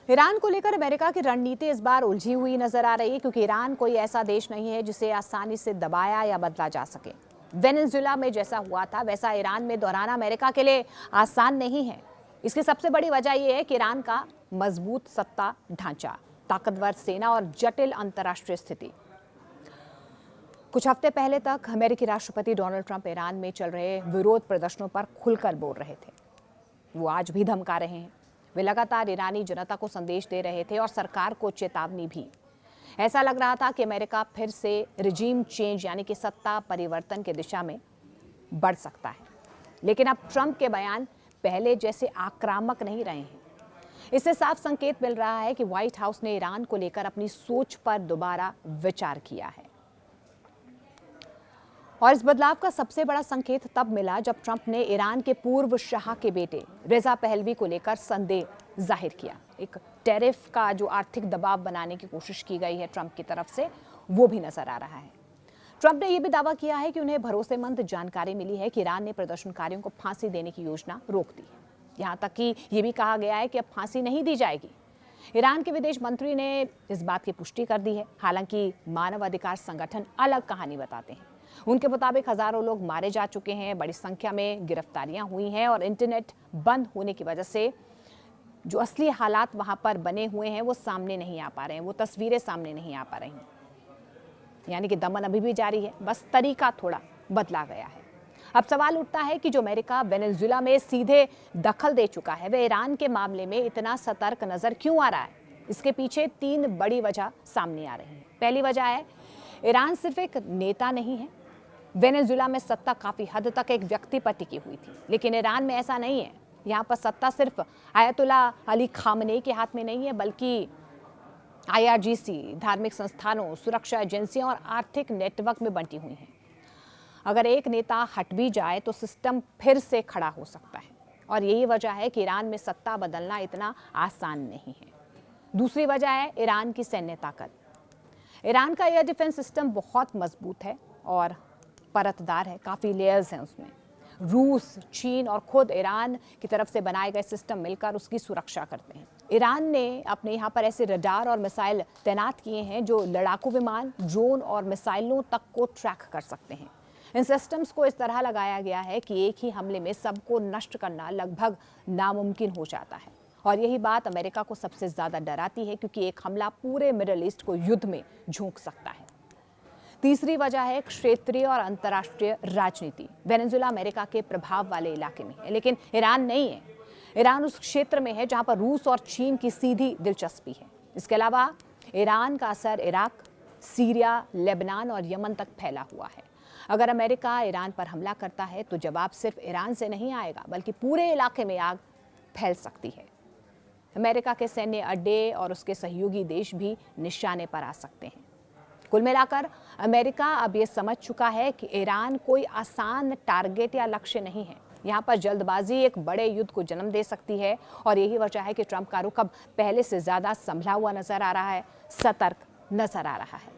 Iran को लेकर America की रणनीति इस बार उलझी हुई नजर आ रही है, क्योंकि ईरान कोई ऐसा देश नहीं है जिसे आसानी से दबाया या बदला जा सके। वेनेजुएला में जैसा हुआ था वैसा ईरान में दोहराना अमेरिका के लिए आसान नहीं है। इसकी सबसे बड़ी वजह यह है कि ईरान का मजबूत सत्ता ढांचा, ताकतवर सेना और जटिल अंतर्राष्ट्रीय स्थिति। कुछ हफ्ते पहले तक अमेरिकी राष्ट्रपति डोनाल्ड ट्रंप ईरान में चल रहे विरोध प्रदर्शनों पर खुलकर बोल रहे थे। वो आज भी धमका रहे हैं। वे लगातार ईरानी जनता को संदेश दे रहे थे और सरकार को चेतावनी भी। ऐसा लग रहा था कि अमेरिका फिर से रिजीम चेंज यानी कि सत्ता परिवर्तन की दिशा में बढ़ सकता है। लेकिन अब ट्रंप के बयान पहले जैसे आक्रामक नहीं रहे हैं। इससे साफ संकेत मिल रहा है कि व्हाइट हाउस ने ईरान को लेकर अपनी सोच पर दोबारा विचार किया है। और इस बदलाव का सबसे बड़ा संकेत तब मिला जब ट्रंप ने ईरान के पूर्व शाह के बेटे रेजा पहलवी को लेकर संदेह जाहिर किया। एक टैरिफ का जो आर्थिक दबाव बनाने की कोशिश की गई है ट्रंप की तरफ से, वो भी नजर आ रहा है। ट्रंप ने यह भी दावा किया है कि उन्हें भरोसेमंद जानकारी मिली है कि ईरान ने प्रदर्शनकारियों को फांसी देने की योजना रोक दी है। यहां तक कि यह भी कहा गया है कि अब फांसी नहीं दी जाएगी। ईरान के विदेश मंत्री ने इस बात की पुष्टि कर दी है। हालांकि मानवाधिकार संगठन अलग कहानी बताते हैं। उनके मुताबिक हजारों लोग मारे जा चुके हैं, बड़ी संख्या में गिरफ्तारियां हुई हैं और इंटरनेट बंद होने की वजह से जो असली हालात वहां पर बने हुए हैं वो सामने नहीं आ पा रहे हैं, वो तस्वीरें सामने नहीं आ पा रही हैं। यानी कि दमन अभी भी जारी है, बस तरीका थोड़ा बदला गया है। अब सवाल उठता है कि जो अमेरिका वेनेजुएला में सीधे दखल दे चुका है, वह ईरान के मामले में इतना सतर्क नजर क्यों आ रहा है? इसके पीछे 3 बड़ी वजह सामने आ रही है। पहली वजह है, ईरान सिर्फ एक नेता नहीं है। वेनेजुएला में सत्ता काफी हद तक एक व्यक्ति पर टिकी हुई थी, लेकिन ईरान में ऐसा नहीं है। यहाँ पर सत्ता सिर्फ आयतुल्ला अली खामनेई के हाथ में नहीं है, बल्कि IRGC, धार्मिक संस्थानों, सुरक्षा एजेंसियों और आर्थिक नेटवर्क में बंटी हुई हैं। अगर एक नेता हट भी जाए तो सिस्टम फिर से खड़ा हो सकता है, और यही वजह है कि ईरान में सत्ता बदलना इतना आसान नहीं है। दूसरी वजह है ईरान की सैन्य ताकत। ईरान का एयर डिफेंस सिस्टम बहुत मजबूत है और परतदार है, काफ़ी लेयर्स हैं उसमें। रूस, चीन और खुद ईरान की तरफ से बनाए गए सिस्टम मिलकर उसकी सुरक्षा करते हैं। ईरान ने अपने यहाँ पर ऐसे रडार और मिसाइल तैनात किए हैं जो लड़ाकू विमान, ड्रोन और मिसाइलों तक को ट्रैक कर सकते हैं। इन सिस्टम्स को इस तरह लगाया गया है कि एक ही हमले में सबको नष्ट करना लगभग नामुमकिन हो जाता है। और यही बात अमेरिका को सबसे ज़्यादा डराती है, क्योंकि एक हमला पूरे मिडिल ईस्ट को युद्ध में झोंक सकता है। तीसरी वजह है क्षेत्रीय और अंतर्राष्ट्रीय राजनीति। वेनेजुएला अमेरिका के प्रभाव वाले इलाके में है, लेकिन ईरान नहीं है। ईरान उस क्षेत्र में है जहां पर रूस और चीन की सीधी दिलचस्पी है। इसके अलावा ईरान का असर इराक, सीरिया, लेबनान और यमन तक फैला हुआ है। अगर अमेरिका ईरान पर हमला करता है तो जवाब सिर्फ ईरान से नहीं आएगा, बल्कि पूरे इलाके में आग फैल सकती है। अमेरिका के सैन्य अड्डे और उसके सहयोगी देश भी निशाने पर आ सकते हैं। कुल मिलाकर अमेरिका अब ये समझ चुका है कि ईरान कोई आसान टारगेट या लक्ष्य नहीं है। यहाँ पर जल्दबाजी एक बड़े युद्ध को जन्म दे सकती है, और यही वजह है कि ट्रंप का रुख अब पहले से ज्यादा संभला हुआ नजर आ रहा है, सतर्क नजर आ रहा है।